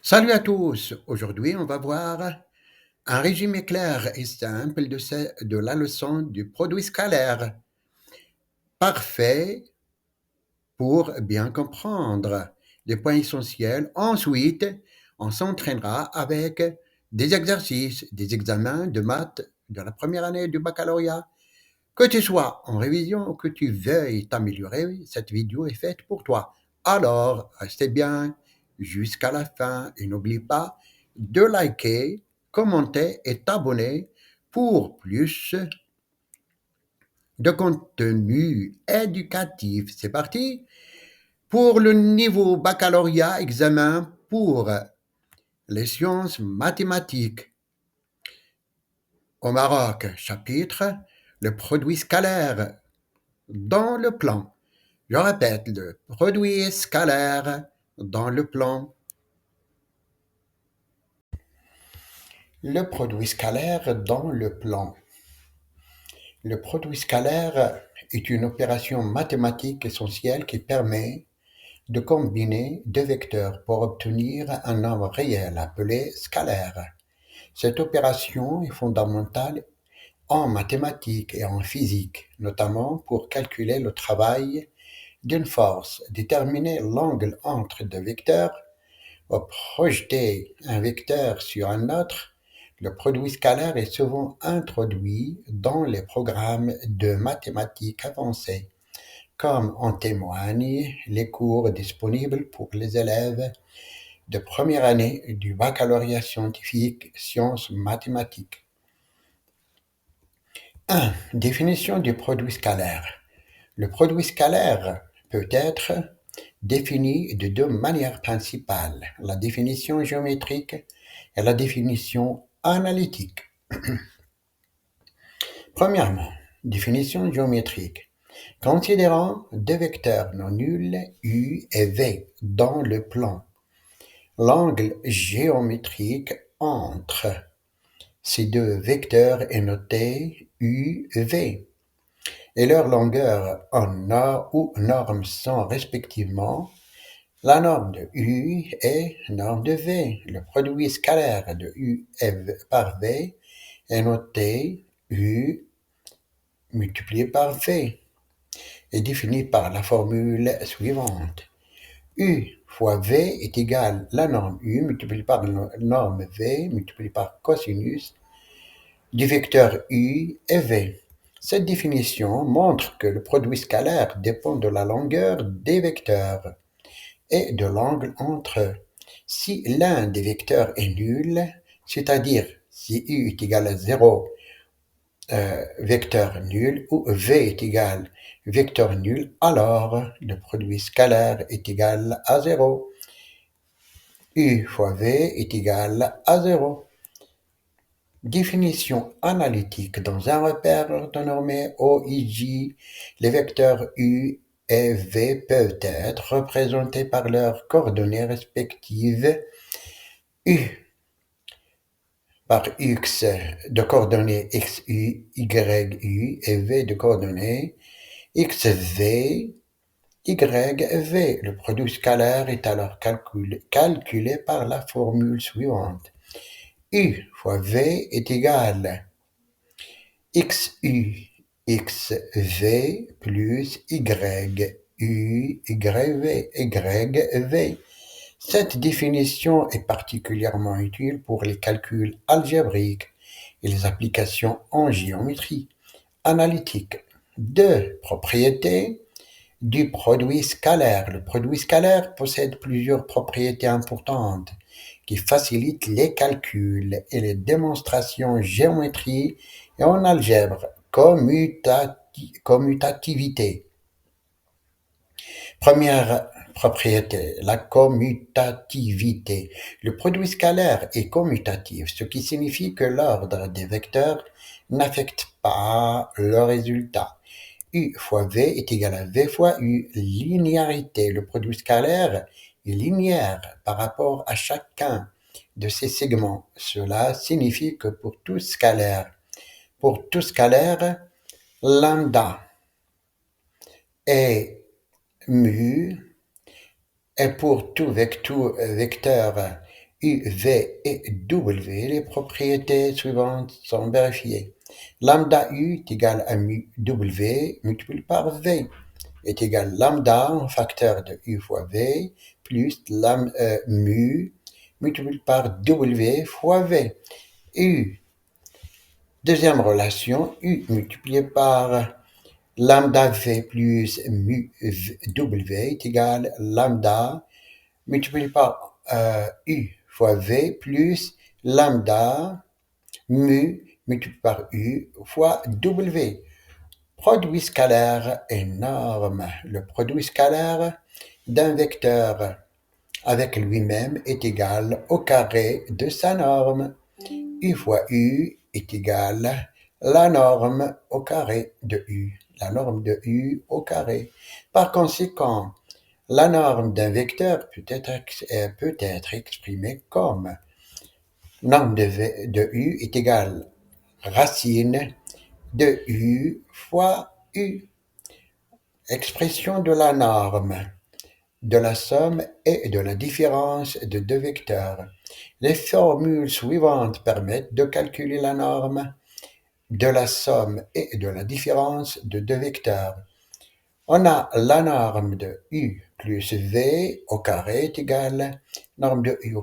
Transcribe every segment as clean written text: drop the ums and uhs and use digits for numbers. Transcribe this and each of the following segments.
Salut à tous! Aujourd'hui, on va voir un résumé clair et simple de la leçon du produit scalaire. Parfait pour bien comprendre les points essentiels. Ensuite, on s'entraînera avec des exercices, des examens de maths de la première année du baccalauréat. Que tu sois en révision ou que tu veuilles t'améliorer, cette vidéo est faite pour toi. Alors, restez bien jusqu'à la fin et n'oublie pas de liker, commenter et t'abonner pour plus de contenu éducatif. C'est parti pour le niveau baccalauréat, examen pour les sciences mathématiques. Au Maroc, chapitre, le produit scalaire dans le plan. Je répète, le produit scalaire dans le plan. Le produit scalaire dans le plan. Le produit scalaire est une opération mathématique essentielle qui permet de combiner deux vecteurs pour obtenir un nombre réel appelé scalaire. Cette opération est fondamentale en mathématiques et en physique, notamment pour calculer le travail d'une force, déterminer l'angle entre deux vecteurs, ou projeter un vecteur sur un autre. Le produit scalaire est souvent introduit dans les programmes de mathématiques avancées, comme en témoignent les cours disponibles pour les élèves de première année du baccalauréat scientifique sciences mathématiques. 1. Définition du produit scalaire. Le produit scalaire peut être défini de deux manières principales, la définition géométrique et la définition analytique. Premièrement, définition géométrique. Considérons deux vecteurs non nuls U et V dans le plan. L'angle géométrique entre ces deux vecteurs est noté UV et leur longueur en A ou normes sont respectivement la norme de U et norme de V. Le produit scalaire de U par V est noté U multiplié par V et défini par la formule suivante. U fois V est égal à la norme U multiplié par la norme V multiplié par cosinus du vecteur U et V. Cette définition montre que le produit scalaire dépend de la longueur des vecteurs et de l'angle entre eux. Si l'un des vecteurs est nul, c'est-à-dire si U est égal à 0, vecteur nul, ou V est égal vecteur nul, alors le produit scalaire est égal à 0. U fois V est égal à 0. Définition analytique dans un repère orthonormé OIJ, les vecteurs U et V peuvent être représentés par leurs coordonnées respectives U par X de coordonnées XU, YU et V de coordonnées XV, YV. Le produit scalaire est alors calculé par la formule suivante. U fois V est égal XU XV plus YU YV. Cette définition est particulièrement utile pour les calculs algébriques et les applications en géométrie analytique. 2. Propriétés du produit scalaire. Le produit scalaire possède plusieurs propriétés importantes qui facilitent les calculs et les démonstrations en géométrie et en algèbre. Commutativité. Première propriété, la commutativité. Le produit scalaire est commutatif, ce qui signifie que l'ordre des vecteurs n'affecte pas le résultat. U fois V est égal à V fois U. Linéarité. Le produit scalaire est linéaire par rapport à chacun de ces segments. Cela signifie que pour tout scalaire, lambda est mu, et pour tout vecteur U, V et W, les propriétés suivantes sont vérifiées. Lambda U est égal à mu W multiplié par V est égal à lambda, un facteur de U fois V, plus mu multiplié par W fois V. U, deuxième relation, U multiplié par lambda V plus mu W est égal à lambda multiplié par U fois V plus lambda mu multiplié par U fois W. Produit scalaire est norme. Le produit scalaire d'un vecteur avec lui-même est égal au carré de sa norme. U fois U est égal à la norme au carré de U. La norme de U au carré. Par conséquent, la norme d'un vecteur peut être exprimée comme norme de U est égale racine de U fois U. Expression de la norme, de la somme et de la différence de deux vecteurs. Les formules suivantes permettent de calculer la norme, de la somme et de la différence de deux vecteurs. On a la norme de U plus V au carré est égale norme de U au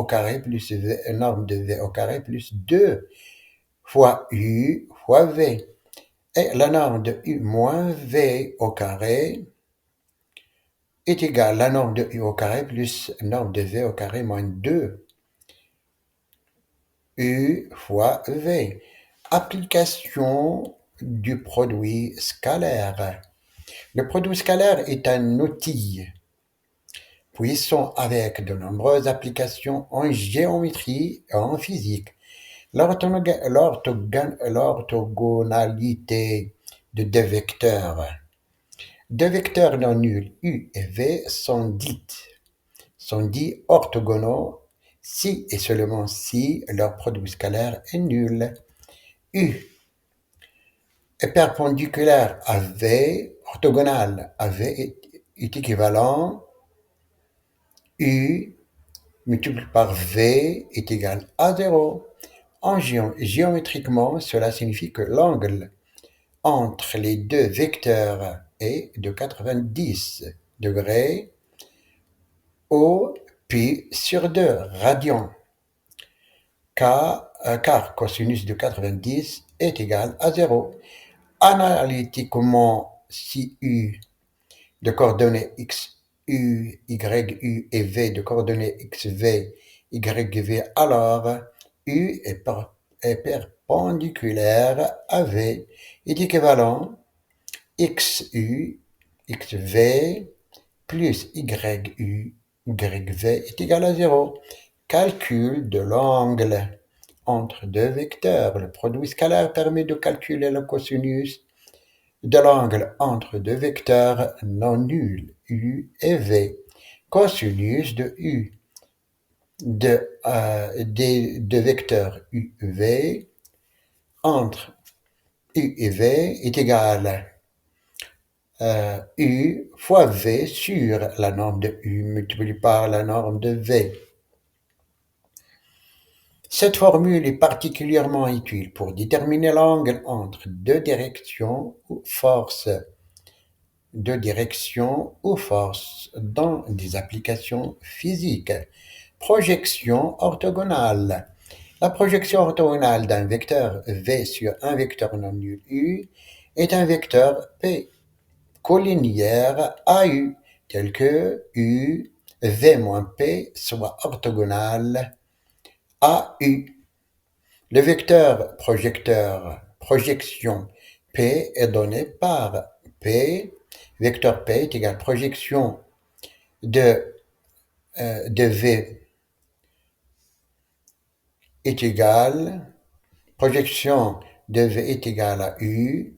carré plus V, norme de V au carré plus 2 fois U fois V. Et la norme de U moins V au carré est égale à la norme de U au carré plus norme de V au carré moins 2 U fois V. Application du produit scalaire. Le produit scalaire est un outil puissant avec de nombreuses applications en géométrie et en physique. L'orthogonalité de deux vecteurs. Deux vecteurs non nuls U et V sont dits orthogonaux si et seulement si leur produit scalaire est nul. U est perpendiculaire à V, orthogonal à V est équivalent U multiplié par V est égal à 0. Géométriquement, cela signifie que l'angle entre les deux vecteurs est de 90 degrés au pi sur 2 radians, car cosinus de 90 est égal à 0. Analytiquement, si U de coordonnées x, U, y, U et V de coordonnées x, V, y, V, alors U est perpendiculaire à V est équivalent XU, XV plus YU, YV est égal à 0. Calcul de l'angle entre deux vecteurs. Le produit scalaire permet de calculer le cosinus de l'angle entre deux vecteurs non nuls, U et V. Cosinus de U des deux vecteurs U et V entre U et V est égal à U fois V sur la norme de U multiplié par la norme de V. Cette formule est particulièrement utile pour déterminer l'angle entre deux directions ou forces dans des applications physiques. Projection orthogonale. La projection orthogonale d'un vecteur V sur un vecteur non nul U est un vecteur P collinéaire à U, tel que U, V moins P soit orthogonal à U. Le vecteur projection P est donné par P. Vecteur P est égal à projection de V est égale, projection de V est égale à U,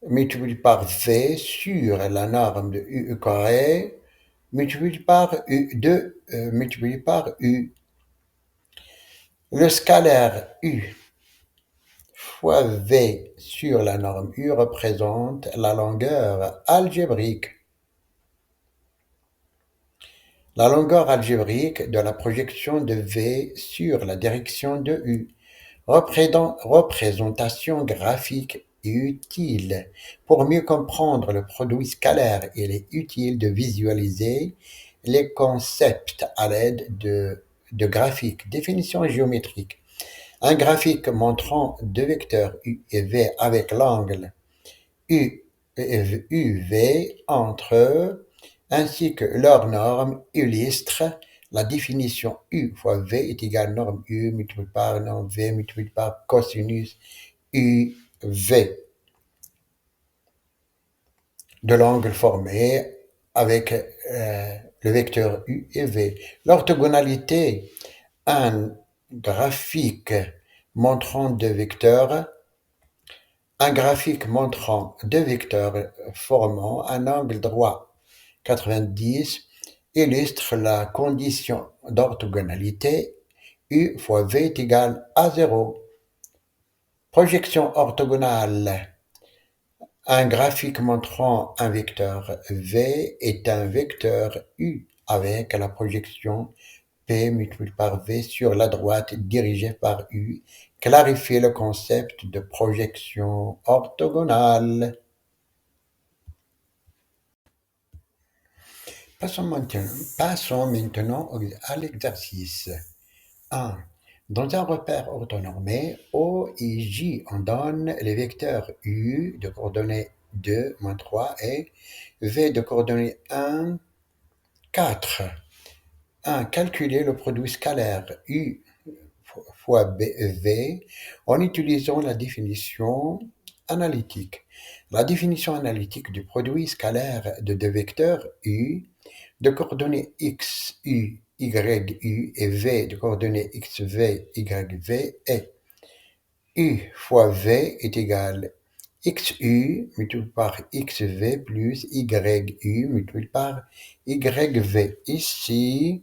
multiplié par V sur la norme de U carré, multiplié par multiplié par U. Le scalaire U fois V sur la norme U représente la longueur algébrique. La longueur algébrique de la projection de V sur la direction de U. Représentation graphique utile. Pour mieux comprendre le produit scalaire, il est utile de visualiser les concepts à l'aide de graphiques. Définition géométrique. Un graphique montrant deux vecteurs U et V avec l'angle U et UV entre eux, ainsi que leur norme illustre la définition U fois V est égal à norme U multiplié par norme V multiplié par cosinus UV de l'angle formé avec le vecteur U et V. L'orthogonalité, un graphique montrant deux vecteurs un graphique montrant deux vecteurs formant un angle droit 90 illustre la condition d'orthogonalité U fois V est égal à 0. Projection orthogonale. Un graphique montrant un vecteur V est un vecteur U avec la projection P multiplié par V sur la droite dirigée par U. Clarifier le concept de projection orthogonale. Passons maintenant à l'exercice 1. Dans un repère orthonormé, O et J, on donne les vecteurs U de coordonnées 2, moins 3 et V de coordonnées 1, 4. 1. Calculer le produit scalaire U fois V en utilisant la définition analytique. La définition analytique du produit scalaire de deux vecteurs U de coordonnées x, u, y, u et v de coordonnées x, v, y, v est u fois v est égal xu multiplié par xv plus yu multiplié par yv. Ici,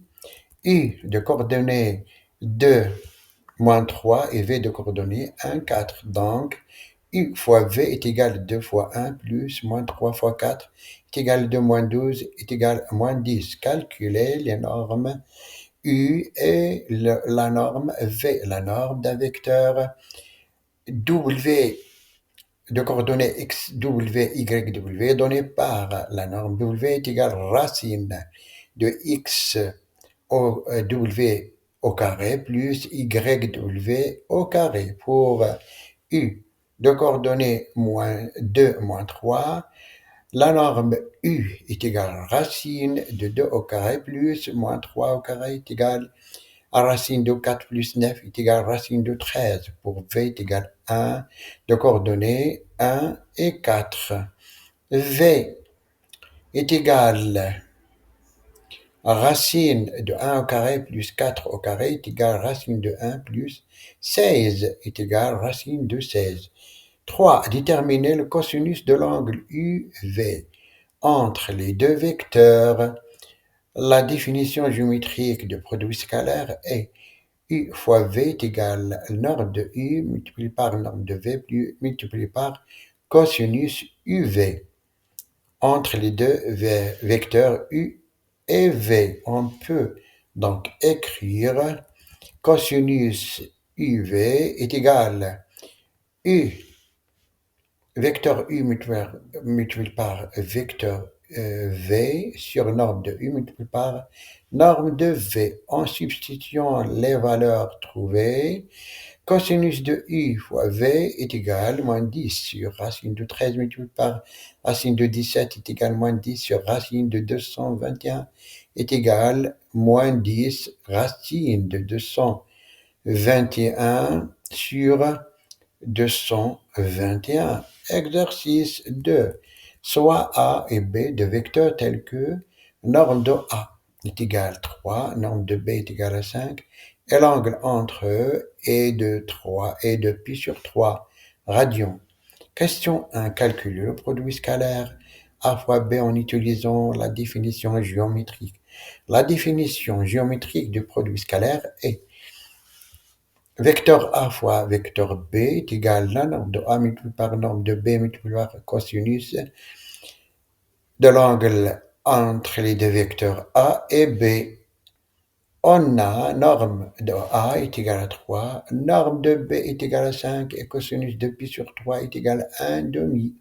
u de coordonnées 2, moins 3 et v de coordonnées 1, 4. Donc, U fois V est égal à 2 fois 1 plus moins 3 fois 4 est égal à 2 moins 12 est égal à moins 10. Calculer les normes U et la norme V. La norme d'un vecteur W de coordonnées x, W, Y, W donnée par la norme W est égale à racine de x au W au carré plus YW au carré pour U de coordonnées moins 2 moins 3, la norme U est égale à racine de 2 au carré plus moins 3 au carré est égal à racine de 4 plus 9 est égal à racine de 13 pour V est égal à 1 de coordonnées 1 et 4. V est égal à racine de 1 au carré plus 4 au carré est égal à racine de 1 plus 16 est égal à racine de 16. 3. Déterminer le cosinus de l'angle UV entre les deux vecteurs. La définition géométrique du produit scalaire est U fois V est égal à norme de U multiplié par norme de V plus multiplié par cosinus UV entre les deux vecteurs U et V. On peut donc écrire cosinus UV est égal à U vecteur U multiplié par vecteur V sur norme de U multiplié par norme de V. En substituant les valeurs trouvées, cosinus de U fois V est égal à moins 10 sur racine de 13 multiplié par racine de 17 est égal à moins 10 sur racine de 221 est égal à moins 10 racine de 221 sur 221. Exercice 2. Soit A et B de vecteurs tels que norme de A est égale à 3, norme de B est égale à 5, et l'angle entre eux est de 3 et de pi sur 3 radians. Question 1. Calculer le produit scalaire A fois B en utilisant la définition géométrique. La définition géométrique du produit scalaire est vecteur A fois vecteur B est égal à la norme de A multiplié par norme de B multiplié par cosinus de l'angle entre les deux vecteurs A et B. On a norme de A est égale à 3, norme de B est égale à 5 et cosinus de pi sur 3 est égal à 1 demi.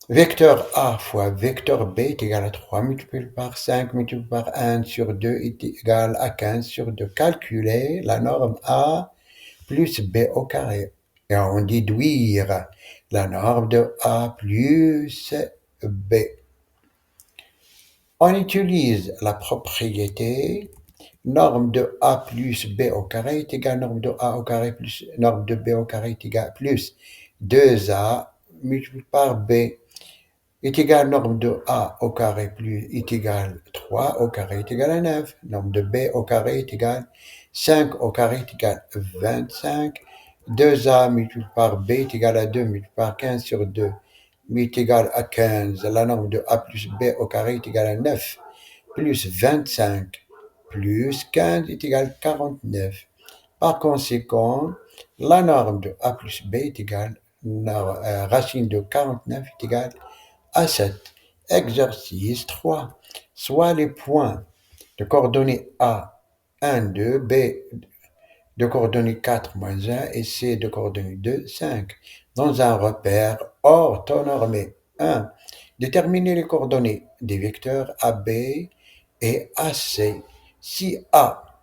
Vecteur A fois vecteur B est égal à 3 multiplié par 5 multiplié par 1 sur 2 est égal à 15 sur 2. Calculer la norme A plus B au carré. Et on déduire la norme de A plus B. On utilise la propriété norme de A plus B au carré est égal à norme de A au carré plus norme de B au carré est égal à plus 2A multiplié par B est égal à norme de A au carré plus est égal à 3 au carré est égal à 9. Norme de B au carré est égal à 5 au carré est égal à 25. 2A multiplié par B est égal à 2 multiplié par 15 sur 2 est égal à 15. La norme de A plus B au carré est égal à 9 plus 25 plus 15 est égal à 49. Par conséquent, la norme de A plus B est égale, racine de 49 est égale à 7. Exercice 3. Soit les points de coordonnées A, 1, 2, B de coordonnées 4, moins 1 et C de coordonnées 2, 5 dans un repère orthonormé. 1. Déterminer les coordonnées des vecteurs AB et AC. Si A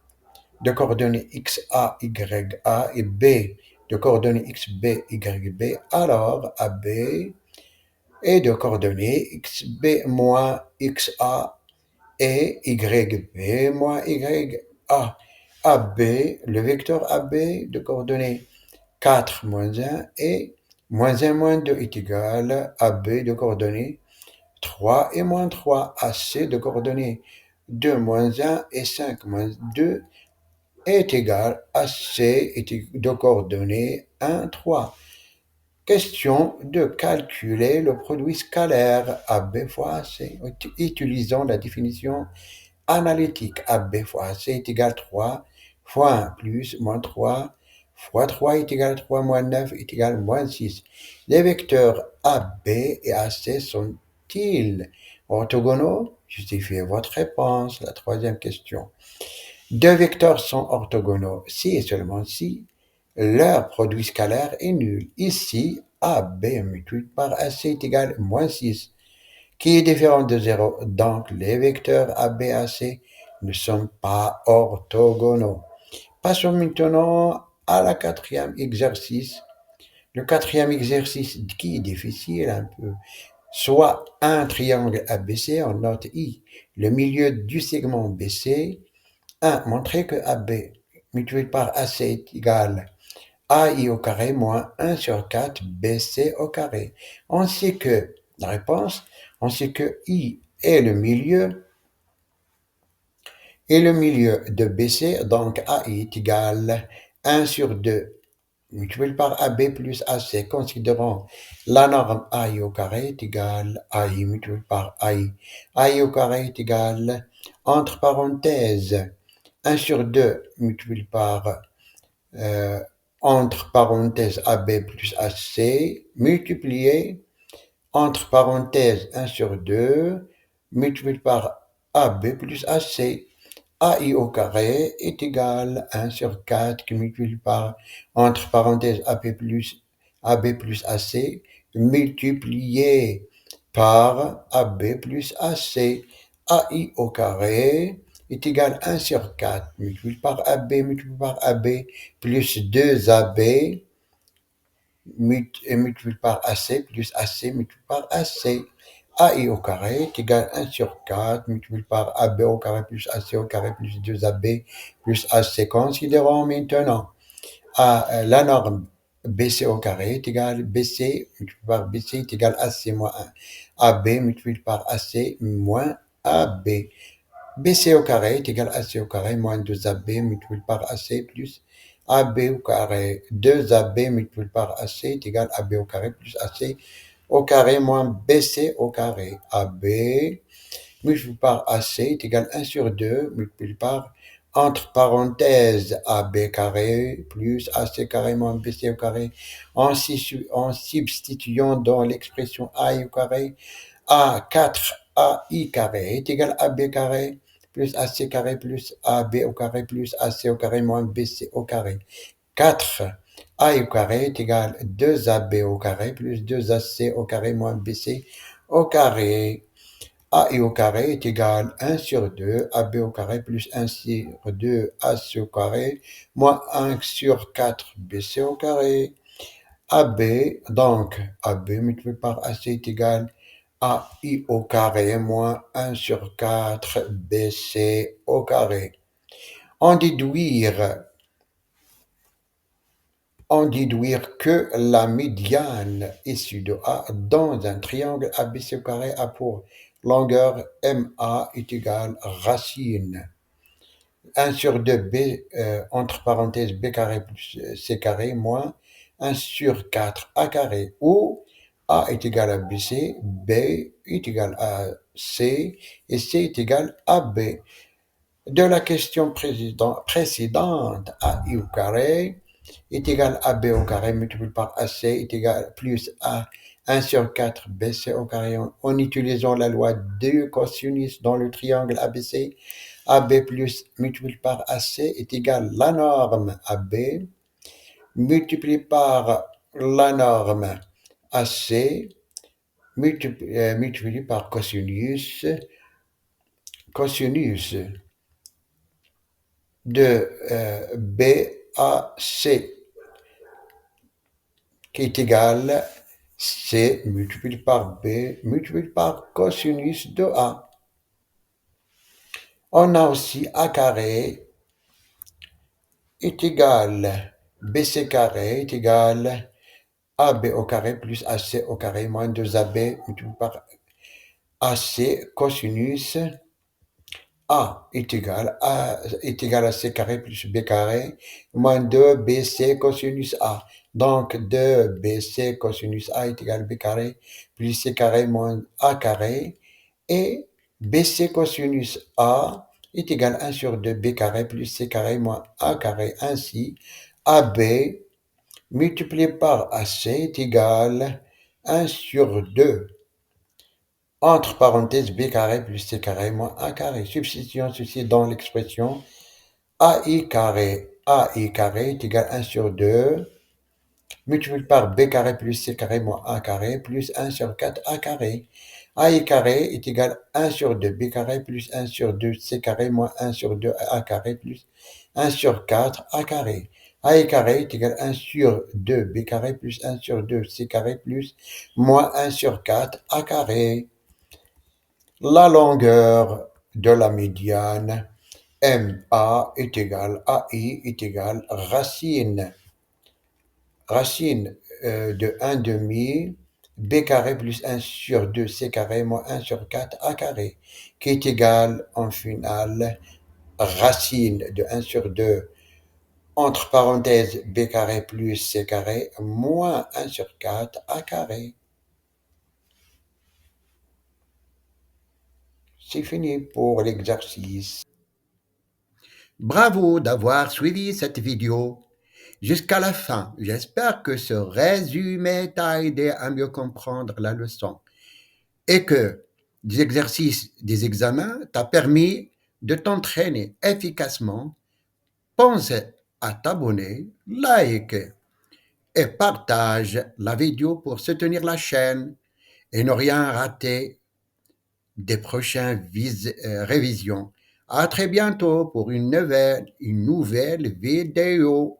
de coordonnées XA, YA et B de coordonnées XB, YB, alors AB est de coordonnées XB moins XA et YB moins YA. AB, le vecteur AB de coordonnées 4 moins 1 et moins 1 moins 2 est égal à AB de coordonnées 3 et moins 3. AC de coordonnées 2 moins 1 et 5 moins 2 est égal à C de coordonnées 1, 3. Question de calculer le produit scalaire AB fois AC. Utilisons la définition analytique. AB fois AC est égal à 3 fois 1 plus moins 3 fois 3 est égal à 3 moins 9 est égal à moins 6. Les vecteurs AB et AC sont-ils orthogonaux? Justifiez votre réponse. La troisième question. Deux vecteurs sont orthogonaux si et seulement si leur produit scalaire est nul. Ici, AB multiplié par AC est égal à moins 6, qui est différent de 0. Donc, les vecteurs AB et AC ne sont pas orthogonaux. Passons maintenant à la quatrième exercice. Le quatrième exercice qui est difficile un peu. Soit un triangle ABC, on note I, le milieu du segment BC. 1. Montrer que AB multiplié par AC est égal à AI au carré moins 1 sur 4 BC au carré. On sait que, la réponse, on sait que I est le milieu de BC, donc AI est égal à 1 sur 2 multiplié par AB plus AC. Considérons la norme AI au carré est égal à AI multiplié par AI. AI au carré est égal, entre parenthèses, 1 sur 2 multiplié par, entre parenthèses, AB plus AC, multiplié, entre parenthèses, 1 sur 2, multiplié par AB plus AC. AI au carré est égal à 1 sur 4 qui multiplie par, entre parenthèses, AB plus AC, multiplié par AB plus AC. AI au carré est égal à 1 sur 4 multiplié par AB plus 2AB multiplié par AC plus AC multiplié par AC. AI au carré est égal à 1 sur 4 multiplié par AB au carré plus AC au carré plus 2AB plus AC. Considérons maintenant la norme BC au carré est égal à BC multiplié par BC est égal à AC moins 1. AB multiplié par AC moins AB. BC au carré est égal à AC au carré moins 2AB multiplié par AC plus AB au carré. 2AB multiplié par AC est égal à AB au carré plus AC au carré moins BC au carré. AB multiplié par AC est égal à 1 sur 2 multiplié par, entre parenthèses, AB carré plus AC carré moins BC au carré. En substituant dans l'expression A au carré, A 4AI carré est égal à AB carré plus AC carré plus AB au carré plus AC au carré moins BC au carré. 4A au carré est égal à 2AB au carré plus 2AC au carré moins BC au carré. AI au carré est égal à 1 sur 2 AB au carré plus 1 sur 2 AC au carré moins 1 sur 4 BC au carré. AB, donc AB multiplié par AC est égal à AI au carré moins 1 sur 4 BC au carré. En déduire que la médiane issue de A dans un triangle ABC au carré a pour longueur MA est égal à racine 1 sur 2 B, entre parenthèses B carré plus C carré moins 1 sur 4 A carré, où A est égal à BC, B est égal à C et C est égal à B. De la question précédente, AI au carré est égal à B au carré multiplié par AC est égal plus à 1 sur 4 BC au carré en utilisant la loi de cosinus dans le triangle ABC. AB plus multiplié par AC est égal à la norme AB multiplié par la norme AC multiplié par cosinus de BAC qui est égal à C multiplié par B multiplié par cosinus de A. On a aussi A carré est égal à BC carré est égal à AB au carré plus AC au carré moins 2AB multiplié par AC cosinus A est égal à C carré plus B carré moins 2BC cosinus A. Donc 2BC cosinus A est égal à B carré plus C carré moins A carré. Et BC cosinus A est égal à 1 sur 2 B carré plus C carré moins A carré. Ainsi, AB multiplié par AC est égal à 1 sur 2 entre parenthèses B carré plus C carré moins A carré. Substituons ceci dans l'expression AI carré. AI carré est égal à 1 sur 2 multiplié par B carré plus C carré moins A carré plus 1 sur 4 A carré. AI carré est égal à 1 sur 2 B carré plus 1 sur 2 C carré moins 1 sur 2 A carré plus 1 sur 4 A carré. AI carré est égal à 1 sur 2 B carré plus 1 sur 2 C carré plus moins 1 sur 4 A carré. La longueur de la médiane MA est égale à I est égale racine de 1 demi B carré plus 1 sur 2 C carré moins 1 sur 4 A carré, qui est égal en finale racine de 1 sur 2 entre parenthèses B carré plus C carré moins 1 sur 4 A carré. C'est fini pour l'exercice. Bravo d'avoir suivi cette vidéo jusqu'à la fin. J'espère que ce résumé t'a aidé à mieux comprendre la leçon et que des exercices des examens t'a permis de t'entraîner efficacement. Pense à t'abonner, like et partage la vidéo pour soutenir la chaîne et ne rien rater des prochaines révisions. À très bientôt pour une nouvelle vidéo.